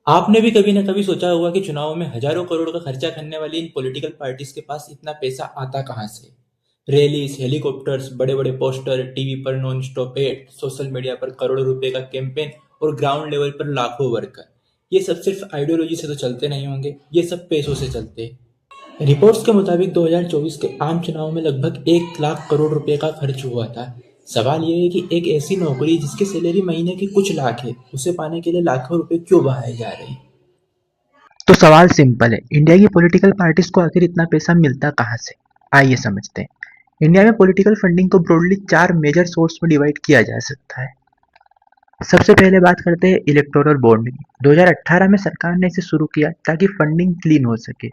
आपने भी कभी ना कभी सोचा होगा कि चुनाव में हजारों करोड़ का खर्चा करने वाली इन पॉलिटिकल पार्टीज के पास इतना पैसा आता कहां से। रैलीज, हेलीकॉप्टर्स, बड़े बड़े पोस्टर, टीवी पर non stop ad, social media पर करोड़ों रुपए का कैंपेन और ग्राउंड लेवल पर लाखों वर्कर। ये सब सिर्फ आइडियोलॉजी से तो चलते नहीं होंगे, ये सब पैसों से चलते हैं। रिपोर्ट्स के मुताबिक 2024 के आम चुनाव में लगभग 1 लाख करोड़ रुपए का खर्च हुआ था। सवाल यह है कि एक ऐसी नौकरी जिसकी सैलरी महीने की कुछ लाख है, उसे पाने के लिए लाखों रुपए क्यों बहाए जा रहे हैं। तो सवाल सिंपल है, इंडिया की पॉलिटिकल पार्टीज को आखिर इतना पैसा मिलता कहाँ से? आइए समझते हैं। इंडिया में पॉलिटिकल फंडिंग को ब्रॉडली 4 मेजर सोर्स में डिवाइड किया जा सकता है। सबसे पहले बात करते हैं इलेक्टोरल बॉन्ड की। 2018 में सरकार ने इसे शुरू किया ताकि फंडिंग क्लीन हो सके,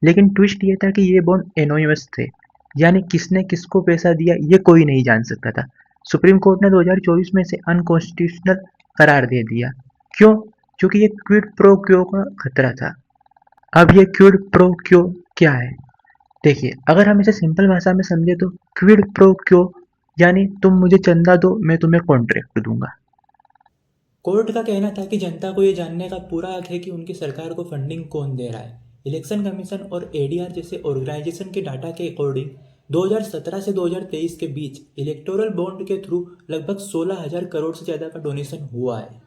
लेकिन ट्विस्ट ये था कि ये बॉन्ड एनोनिमस थे, यानी किसने किसको पैसा दिया ये कोई नहीं जान सकता था। सुप्रीम कोर्ट ने 2024 में इसे अनकॉन्स्टिट्यूशनल करार दे दिया। क्यों? क्योंकि ये क्विड प्रो क्यो का खतरा था। अब ये क्विड प्रो क्यो क्या है? देखिए, अगर हम इसे सिंपल भाषा में समझे तो क्विड प्रो क्यो यानी तुम मुझे चंदा दो, मैं तुम्हें कॉन्ट्रैक्ट दूंगा। कोर्ट का कहना था कि जनता को ये जानने का पूरा हक है कि उनकी सरकार को फंडिंग कौन दे रहा है। इलेक्शन कमीशन और एडीआर जैसे ऑर्गेनाइजेशन के डाटा के अकॉर्डिंग 2017 से 2023 के बीच इलेक्टोरल बॉन्ड के थ्रू लगभग 16,000 करोड़ से ज़्यादा का डोनेशन हुआ है।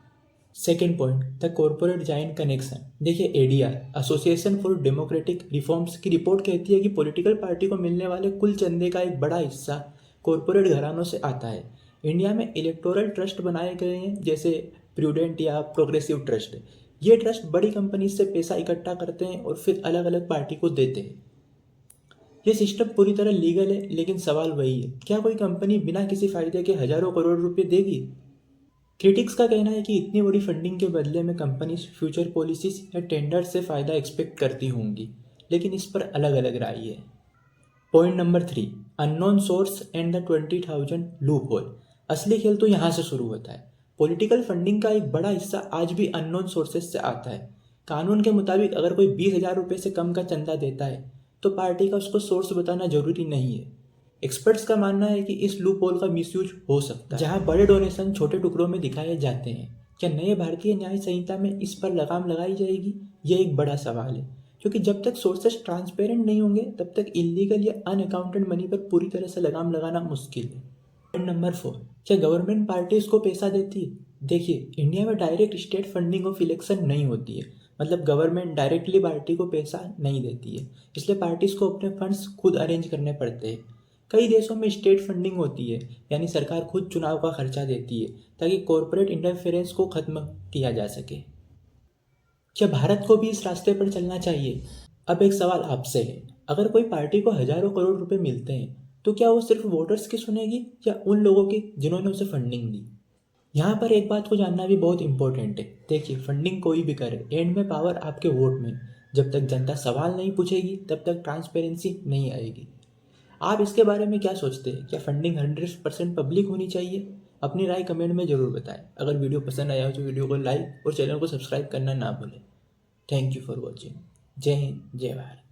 Second point, the corporate giant connection. देखिए, ADR association for democratic reforms की रिपोर्ट कहती है कि पॉलिटिकल पार्टी को मिलने वाले कुल चंदे का एक बड़ा हिस्सा कॉरपोरेट घरानों से आता है। इंडिया में इलेक्टोरल ट्रस्ट बनाए गए हैं, जैसे प्रूडेंट या प्रोग्रेसिव ट्रस्ट। ये ट्रस्ट बड़ी कंपनी से पैसा इकट्ठा करते हैं और फिर अलग अलग पार्टी को देते हैं। ये सिस्टम पूरी तरह लीगल है, लेकिन सवाल वही है, क्या कोई कंपनी बिना किसी फायदे के हजारों करोड़ रुपए देगी? क्रिटिक्स का कहना है कि इतनी बड़ी फंडिंग के बदले में कंपनीज फ्यूचर पॉलिसीज या टेंडर से फ़ायदा एक्सपेक्ट करती होंगी, लेकिन इस पर अलग अलग राय है। Point number 3, unknown source and the 20,000 loop hole. असली खेल तो यहाँ से शुरू होता है। पॉलिटिकल फंडिंग का एक बड़ा हिस्सा आज भी अननोन सोर्सेज से आता है। कानून के मुताबिक अगर कोई 20,000 रुपये से कम का चंदा देता है तो पार्टी का उसको सोर्स बताना जरूरी नहीं है। एक्सपर्ट्स का मानना है कि इस लूप होल का मिसयूज हो सकता है, जहां बड़े डोनेशन छोटे टुकड़ों में दिखाए जाते हैं। क्या नए भारतीय न्याय संहिता में इस पर लगाम लगाई जाएगी? यह एक बड़ा सवाल है, क्योंकि जब तक सोर्सेस ट्रांसपेरेंट नहीं होंगे तब तक इलीगल या अनअकाउंटेड मनी पर पूरी तरह से लगाम लगाना मुश्किल है। पॉइंट नंबर 4, क्या गवर्नमेंट पार्टी इसको पैसा देती है? देखिए, इंडिया में direct state funding of election नहीं होती है। मतलब गवर्नमेंट डायरेक्टली पार्टी को पैसा नहीं देती है, इसलिए पार्टीज को अपने फंड्स खुद अरेंज करने पड़ते हैं। कई देशों में स्टेट फंडिंग होती है, यानी सरकार खुद चुनाव का खर्चा देती है ताकि कॉरपोरेट इंटरफेरेंस को खत्म किया जा सके। क्या भारत को भी इस रास्ते पर चलना चाहिए? अब एक सवाल आपसे है, अगर कोई पार्टी को हजारों करोड़ रुपए मिलते हैं तो क्या वो सिर्फ वोटर्स की सुनेगी या उन लोगों की जिन्होंने उसे फंडिंग दी? यहाँ पर एक बात को जानना भी बहुत इंपॉर्टेंट है। देखिए, फंडिंग कोई भी करे, एंड में पावर आपके वोट में। जब तक जनता सवाल नहीं पूछेगी तब तक ट्रांसपेरेंसी नहीं आएगी। आप इसके बारे में क्या सोचते हैं? क्या फंडिंग 100% पब्लिक होनी चाहिए? अपनी राय कमेंट में ज़रूर बताएं। अगर वीडियो पसंद आया हो तो वीडियो को लाइक और चैनल को सब्सक्राइब करना ना भूलें। Thank you for watching. जय हिंद, जय भारत।